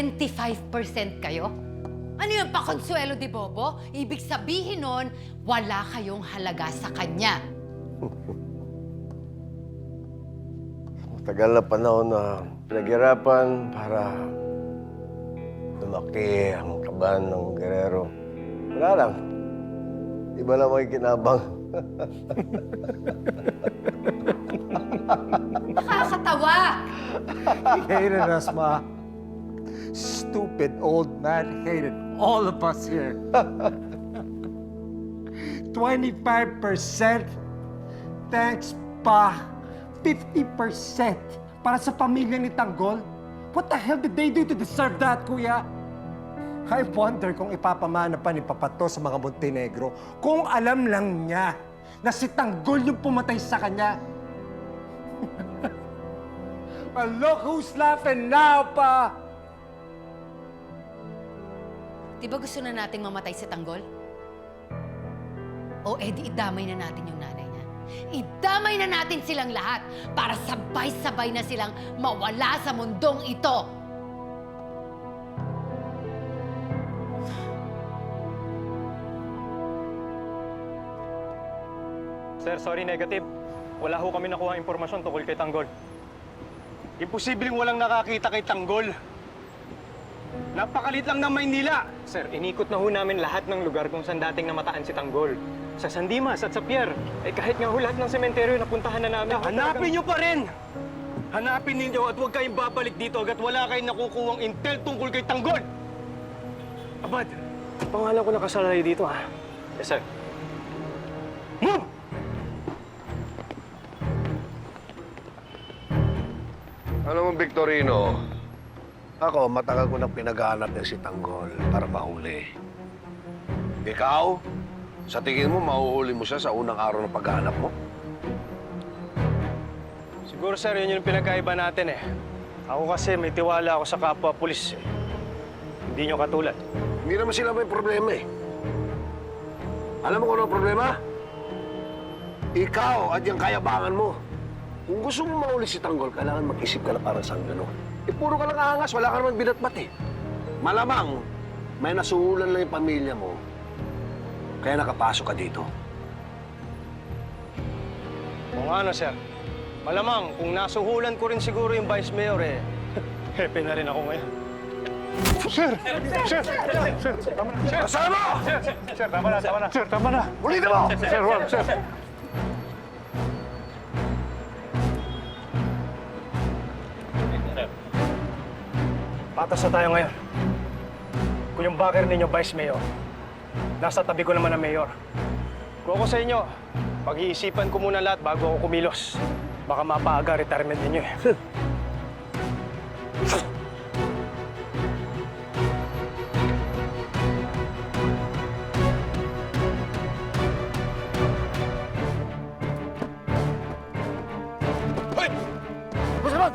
25% kayo? Ano yung pakonsuelo di Bobo? Ibig sabihin nun, wala kayong halaga sa kanya. Tagal na panahon na pinaghirapan para lumaki ang kaban ng Guerrero. Wala lang. Iba lang makikinabang. Nakakatawa! He hated us, Ma. Stupid old man hated all of us here. 25%? Thanks, Pa. 50% para sa pamilya ni Tanggol? What the hell did they do to deserve that, Kuya? I wonder kung ipapamana pa ni Papato sa mga Montenegro kung alam lang niya na si Tanggol yung pumatay sa kanya. Well, look who's laughing now, Pa! Di ba gusto na nating mamatay si Tanggol? O edi idamay na natin yung nanay niya. Idamay na natin silang lahat para sabay-sabay na silang mawala sa mundong ito. Sir, sorry, negative. Wala ho kami nakuha impormasyon tungkol kay Tanggol. Imposibleng walang nakakita kay Tanggol. Napakalit lang ng Maynila. Sir, inikot na ho namin lahat ng lugar kung saan dating namataan si Tanggol. Sa San Dimas at sa Pier. Eh kahit nga ho lahat ng sementeryo napuntahan na namin. Hanapin nyo pa rin! Hanapin ninyo at huwag kayong babalik dito hanggat wala kayong nakukuhang intel tungkol kay Tanggol! Abad, pangalan ko nakasalay dito, ha? Yes, sir. Move! Alam mo, Victorino, ako, matagal ko nang pinaghahanap ng si Tanggol para mahuli. Ikaw, sa tingin mo, mahuhuli mo siya sa unang araw ng paghahanap mo? Siguro, sir, yun yung pinagkaiba natin, eh. Ako kasi may tiwala ako sa kapwa pulis, eh. Hindi nyo katulad. Hindi naman sila may problema eh. Alam mo kung ano ang problema? Ikaw at yung kayabangan mo. Kung gusto mo mahuli si Tanggol, kailangan mag-isip ka na parang sanggano. Eh, puro ka lang aangas, wala ka naman binatbat eh. Malamang, may nasuhulan lang yung pamilya mo. Kaya nakapasok ka dito. Kung ano, sir. Malamang, kung nasuhulan ko rin siguro yung Vice Mayor, eh. Happy na rin ako ngayon. Sir! Sir! Sir! Tama na! Sir! Kasama! Sir, tama na! Tama na! Sir, tama na! Ulitin mo! Sir, wag! Sir! Patas na tayo ngayon. Kung yung backer ninyo, Vice Mayor, nasa tabi ko naman ang Mayor. Kung ako sa inyo, pag-iisipan ko muna lahat bago ako kumilos. Baka mapaaga retirement ninyo eh. Hoy! Basta naman!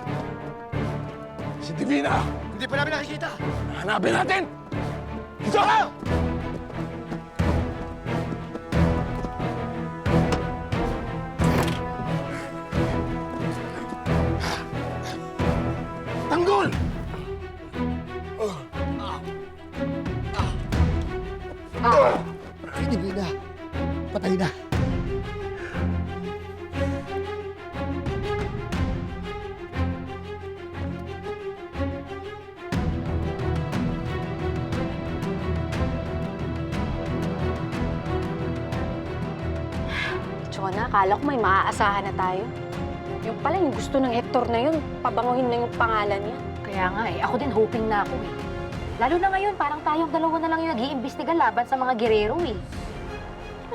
Si Divina! Hindi pa namin nakikita! Hanapin natin! Dito! Tanggol! Hindi na. Patay na. Chona, akala ko may maaasahan na tayo. Yung pala, yung gusto ng Hector na yun, pabanguhin na yung pangalan niya. Kaya nga eh, ako din hoping na ako eh. Lalo na ngayon, parang tayong dalawa na lang yung nag-iimbestiga laban sa mga gerero eh.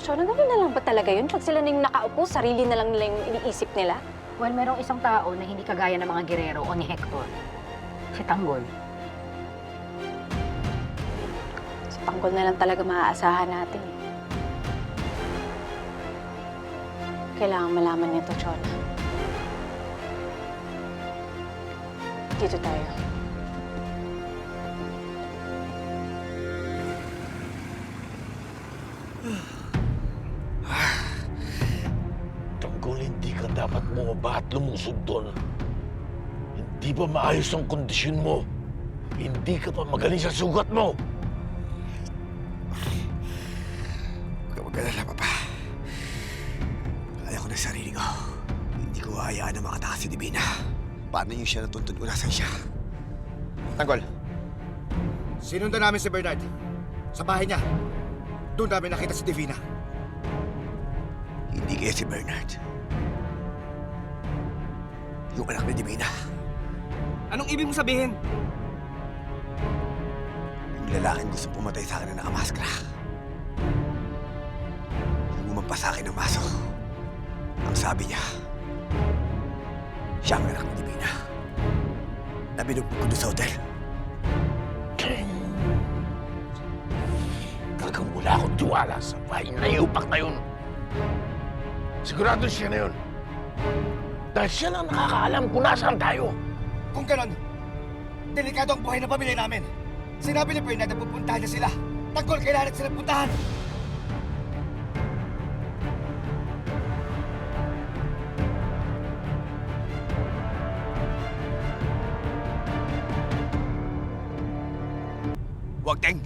Chona, gano'n na lang ba talaga yun? Pag sila na yung nakaupo, sarili na lang nila yung iniisip nila? Well, merong isang tao na hindi kagaya ng mga gerero o ni Hector. Si Tanggol. Si Tanggol na lang talaga maaasahan natin eh. Kailangan malaman niya to, Chona. Dito tayo. Tanggol, hindi ka dapat bumaba at lumusog doon. Hindi ba maayos ang kondisyon mo? Hindi ka pa magaling sa sugat mo. Huwag ka mag-alala, Papa. Kaya ko na sarili ko. Hindi ko hayaan na makatakas si Divina. Paano yung siya natuntun ko nasan siya? Tanggol, sinundan namin si Bernard. Sa bahay niya. Doon namin nakita si Divina. Hindi kaya si Bernard. Yung anak ni Divina. Anong ibig mong sabihin? Yung lalaking gusto pumatay sa akin na nakamaskara. Yung umampas sa akin ng maso. Ang sabi niya, siya ang anak ni Divina. Na binugbog ko doon sa hotel. Talagang wala akong tiwala sa bahay na iupak na yun. Sigurado siya na yun. Dahil siya lang nakakaalam kung nasaan tayo. Kung ganon, delikado ang buhay ng pamilya namin. Sinabi ni Bernard na pupuntahan niya sila. Tanggol, kailangan sila puntahan. Huwag, Teng.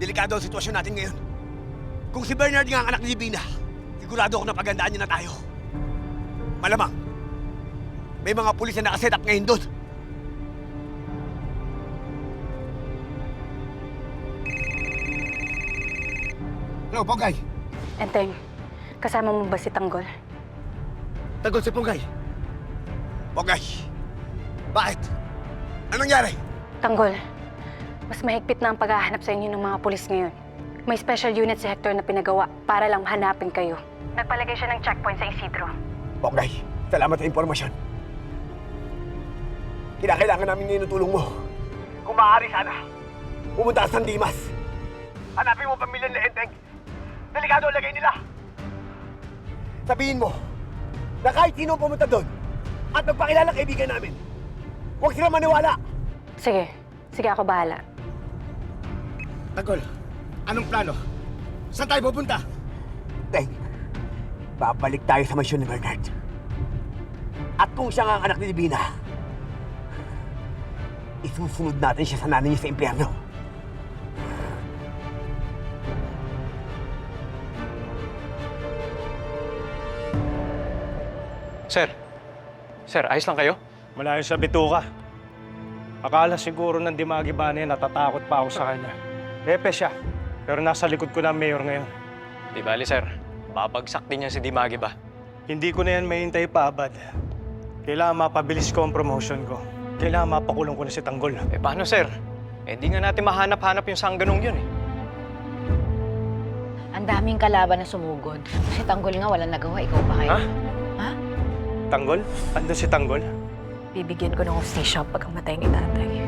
Delikado ang sitwasyon natin ngayon. Kung si Bernard nga ang anak ni Divina, sigurado ako na pagandaan niya na tayo. Malamang, may mga pulis na nakaset up ngayon doon. Hello, Ponggay. Enteng, kasama mo ba si Tanggol? Tanggol si Ponggay. Okay. Bakit? Anong nangyari? Tanggol, mas mahigpit na ang paghahanap sa inyo ng mga pulis ngayon. May special unit si Hector na pinagawa para lang hanapin kayo. Nagpalagay siya ng checkpoint sa Isidro. Okay. Salamat sa impormasyon. Kinakailangan namin ngayon ng tulong mo. Kung maaari sana, pumunta ka sa San Dimas. Hanapin mo ang pamilya ni Enteng. Delikado ang lagay nila. Sabihin mo na kahit sino ang pumunta doon at magpakilala kaibigan namin, huwag sila maniwala. Sige, sige ako bahala. Tanggol, anong plano? Saan tayo pupunta? Teng, babalik tayo sa mansyon ni Bernard. At kung siya nga ang anak ni Divina, isusunod natin siya sa nanay niya sa impyerno. Sir, ayos lang kayo? Malayo sa bituka. Akala siguro ng Dimagi Bane natatakot pa ako sa kanya. Pepe siya, pero nasa likod ko na ang mayor ngayon. Di bali, sir. Babagsak din niya si Dimagi ba? Hindi ko na yan mahintay pa, Abad. Kailangan mapabilis ko ang promotion ko. Kailangan mapakulong ko na si Tanggol. Eh, paano, sir? Eh, di nga natin mahanap-hanap yung sangganong yun, eh. Ang daming kalaban na sumugod. Si Tanggol nga walang nagawa. Ikaw pa kayo? Ha? Ha? Tanggol? Andun si Tanggol? Bibigyan ko ng hostisya ang pagkamatay ni tatay.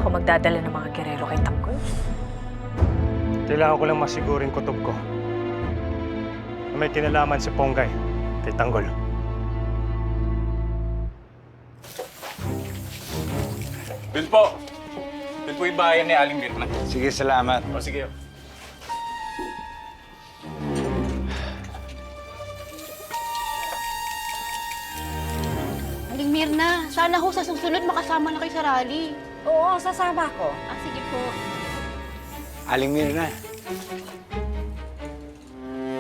Ako magdadala ng mga gerero kay Tanggol. Kailangan ko lang masigurin kutob ko na may kinalaman si Ponggay kay Tanggol. Doon po. Doon po yung bayan ni Aling Mirna. Sige, salamat. O sige. Aling Mirna, sana ho sa susunod makasama na kayo sa rally. Oo, sasama ko. Ah, sige po. Aling Mirna.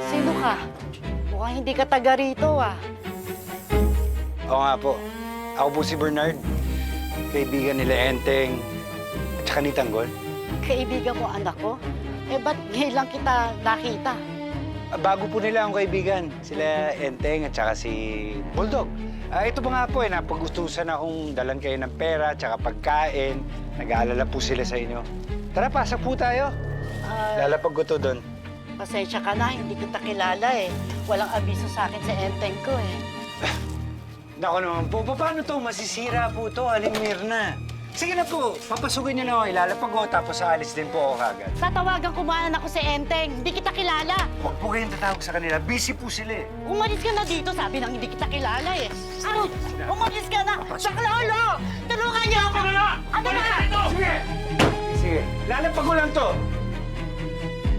Sino ka? Mukhang hindi ka taga rito, ah. Oo nga po. Ako po si Bernard. Kaibigan nila Enteng at saka ni Tanggol. Kaibigan mo anak ko? Eh, ba't ngayon lang kita nakita? Bago po nila akong kaibigan. Sila Enteng at saka si Bulldog. Ito pa nga po napag-ustusan akong dalan kayo ng pera at saka pagkain. Nag-aalala po sila sa inyo. Tara, pasok po tayo. Lalapag ko to doon. Pasensya ka na, hindi kita kilala eh. Walang abiso sa akin sa enteng ko eh. Nako naman po, paano to? Masisira po to, Aling Mirna. Sige na po, papasukin niyo na ako. Ilalapag ko, tapos aalis din po ako kagad. Tatawagan ko man ako sa enteng, hindi kita kilala. Huwag po kayong tatawag sa kanila. Busy po sila eh. Umalis ka na dito, sabi nang hindi kita kilala eh. Ano? Umalis ka na! Saklolo! Tulungan niyo ako! Ano na? Sige! Sige, lalapag ko lang to.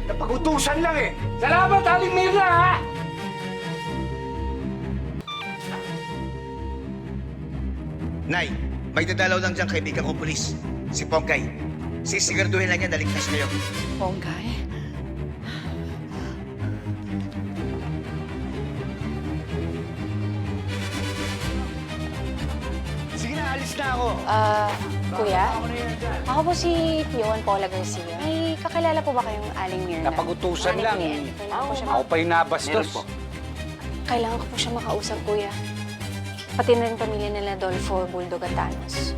Napag-utusan lang eh. Salamat, Aling Mirna, ha? Nay, May dadalaw lang diyang kaibigan kong pulis, si Ponggay. Sisiguraduhin lang niya na ligtas kayo. Ponggay? Sige na, alis na ako. Kuya? Ako po si Pion Paula Garcia. May kakilala po ba kayong Aling Mirna? Napag-utusan lang. Kailangan ko siya, Ako pa yung nabastos. kailangan ko po siya makausap, kuya. Pati na rin pamilya nila Dolfo, Bulldog at Thanos.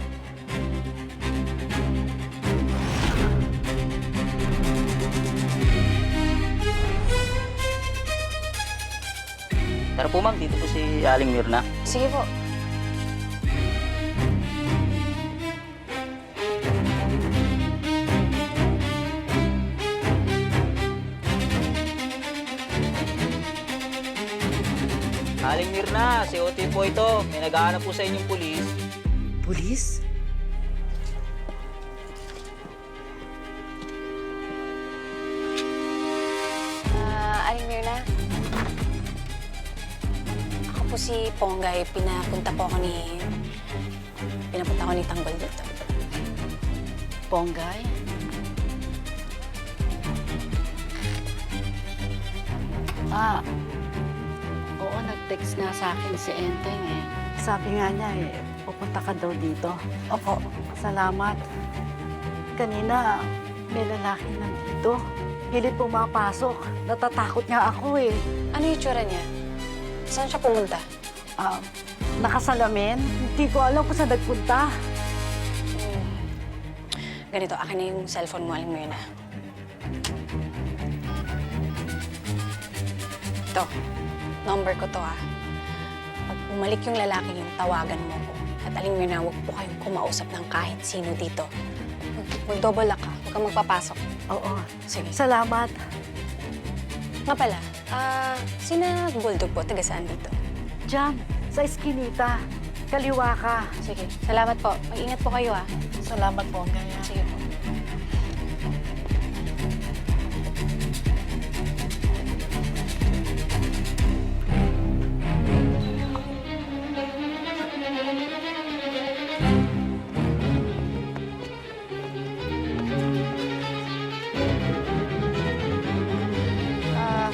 Tara po ma'am, dito po si Aling Mirna. Sige po. Aling Mirna, si Ote po ito. May naghahanap po sa inyong pulis. Pulis? Aling Mirna? Ako po si Ponggay. Pinapunta ko ni Tanggol dito. Ponggay? Oo, nag-text nga sa akin si Enteng eh. Sabi nga niya pupunta ka daw dito. Opo, salamat. Kanina, may lalaki nandito. Hilit pumapasok. Natatakot nga ako eh. Ano yung tsura niya? Saan siya pumunta? Nakasalamin. Hindi ko alam kung saan nagpunta. Ganito, akin na yung cellphone mo, Aling Mirna. Ito, number ko to Pag bumalik yung lalaki yung tawagan mo ko. At Aling Mirna, huwag po kayong kumausap ng kahit sino dito. Mag-double lock ka, huwag kang magpapasok. Oo. Sige. Salamat. Nga pala, sina Bulldog po, taga saan dito? Diyan, sa eskinita. Kaliwa ka. Sige, salamat po. Mag-ingat po kayo Salamat po, Gaya. Sige po.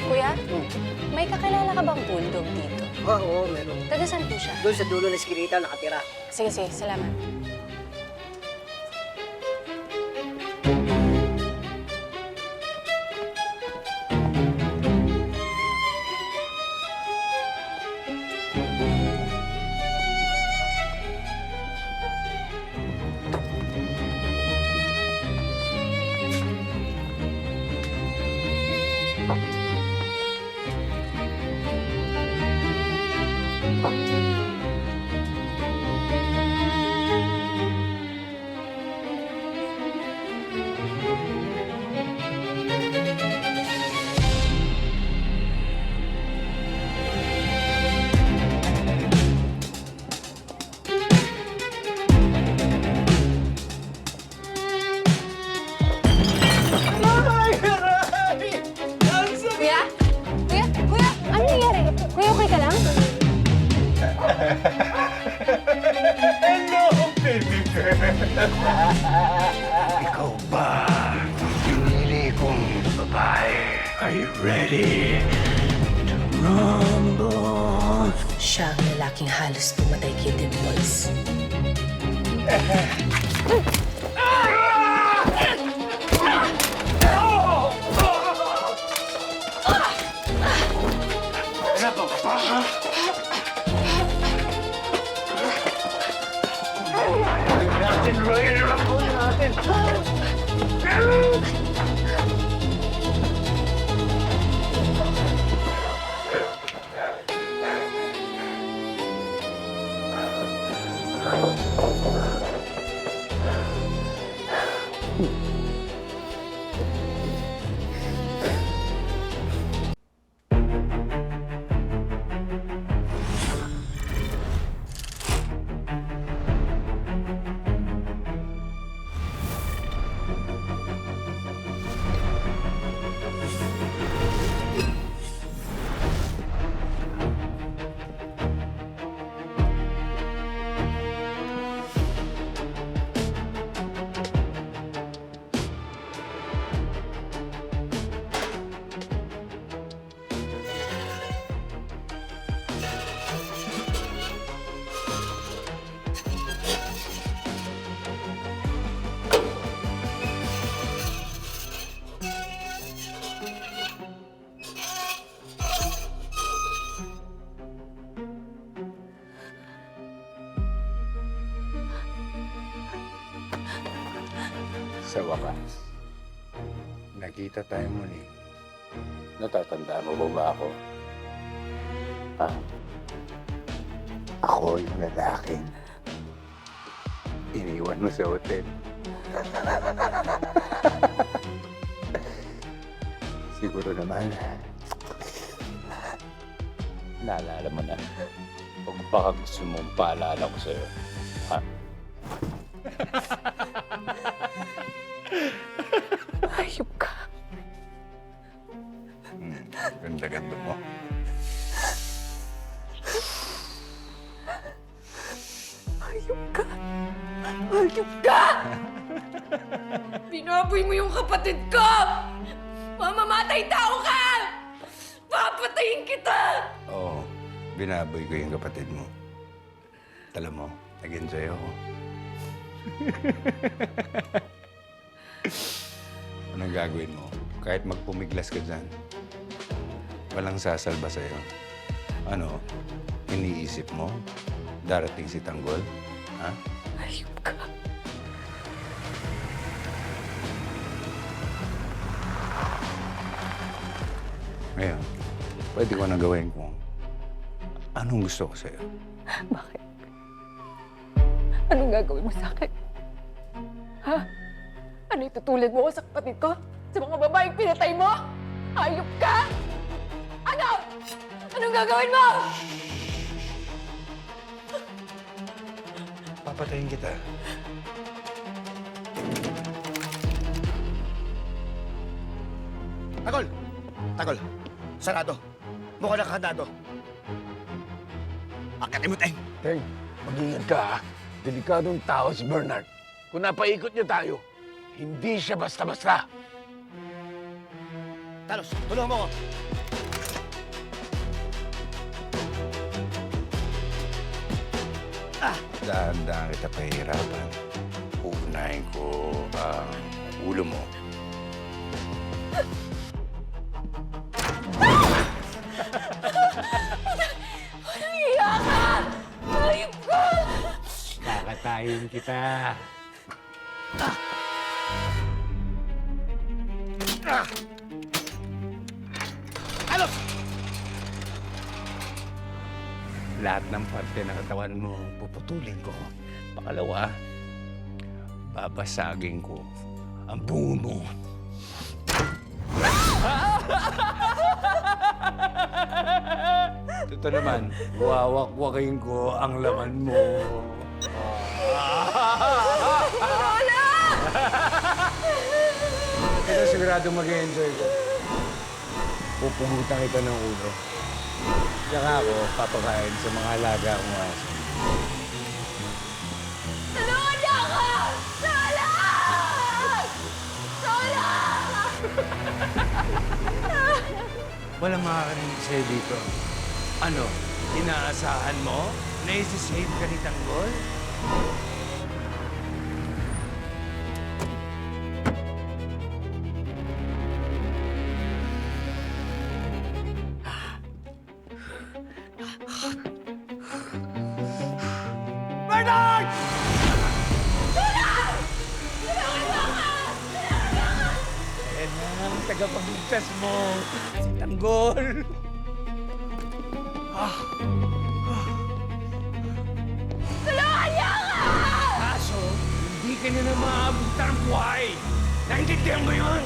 Kuya, may kakilala ka bang Bulldog dito? Oo, meron. Taga saan po siya? Doon sa dulo ng eskinita nakatira. Sige, salamat. Kuya, ano nangyari? Kuya, okay ka lang? Hello, baby girl! Ikaw ba? Pinili kong babae. Are you ready to rumble? Siya ang lalaking halos pumatay kay Dimples. Royal Rumble natin! Sa wakas, nakita tayo muli. Natatandaan mo ba ako? Ha? Ako yung lalaking iniwan mo sa hotel. Siguro naman, naalala mo na. Huwag baka gusto mong paalala ko sa'yo. Ha? Ayop ka. Ganda-ganda mo. Ayop ka. Ayop ka! Binaboy mo yung kapatid ko! Mamamatay tao ka! Papatayin kita! Oo, binaboy ko yung kapatid mo. Alam mo, nag-enjoy ako. Anong gagawin mo? Kahit magpumiglas ka dyan, walang sasalba sa'yo. Ano, iniisip mo? Darating si Tanggol? Ha? Ayop ka. Ngayon, pwede ko na gawin kung anong gusto ko sa'yo. Bakit? Anong gagawin mo sa akin? Ha? Ano itutulad mo sa kapatid ko? Sa mga babaeng pinatay mo? Ayop ka! Ano? Anong gagawin mo? Papatayin kita. Tagol! Tagol! Sarado! Mukhang nakahanda to. Akitin mo, Teng! Teng, mag-ingat ka ha. Delikadong tao si Bernard. Kung napaikot niya tayo, hindi siya basta-basta. Talos, tulungan mo ako! Dahan-dahan kita pahihirapan. Uunahin ko ang ulo mo. Nahiya ka! Ayop ka! Kakatayin kita. Talos! Lahat ng parte ng katawan mo, puputulin ko. Pangalawa, babasagin ko ang bungo mo. Ito naman, wawak-wakin ko ang laman mo. Ito sigurado mag-enjoy ko. Pupugutan kita ng ulo. Tsaka ako, papakain sa mga alaga kong aso. Tulungan niyo ako! Tulong! Tulong! Walang makakarinig sa'yo dito. Ano, inaasahan mo na isi-save ka ni Tanggol? Bernard! Ayan na ang tagapagligtas mo, si Tanggol. Tulungan niyo ako! Kaso, hindi ka na maabot ng buhay. Naintindihan mo yun?